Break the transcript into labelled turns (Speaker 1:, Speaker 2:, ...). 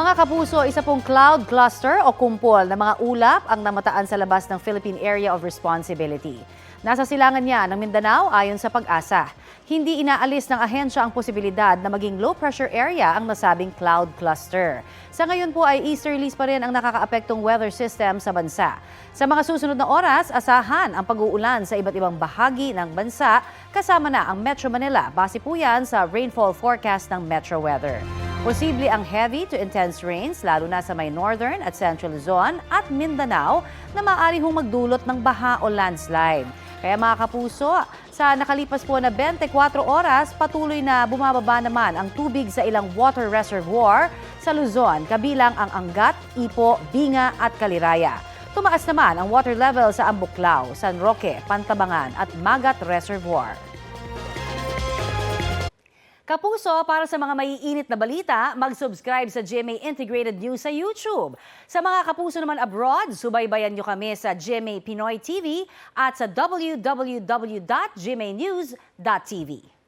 Speaker 1: Mga kapuso, isa pong cloud cluster o kumpol ng mga ulap ang namataan sa labas ng Philippine Area of Responsibility. Nasa silangan niya ng Mindanao ayon sa Pag-asa. Hindi inaalis ng ahensya ang posibilidad na maging low pressure area ang nasabing cloud cluster. Sa ngayon po ay easterlies pa rin ang nakakaapektong weather system sa bansa. Sa mga susunod na oras, asahan ang pag-uulan sa iba't ibang bahagi ng bansa kasama na ang Metro Manila. Base po yan sa rainfall forecast ng Metro Weather. Posible ang heavy to intense rains lalo na sa may northern at central Luzon at Mindanao na maaari hong magdulot ng baha o landslide. Kaya mga kapuso, sa nakalipas po na 24 oras, patuloy na bumababa naman ang tubig sa ilang water reservoir sa Luzon, kabilang ang Angat, Ipo, Binga at Kaliraya. Tumaas naman ang water level sa Ambuklao, San Roque, Pantabangan at Magat Reservoir. Kapuso, para sa mga maiinit na balita, mag-subscribe sa GMA Integrated News sa YouTube. Sa mga kapuso naman abroad, subaybayan nyo kami sa GMA Pinoy TV at sa www.gmanews.tv.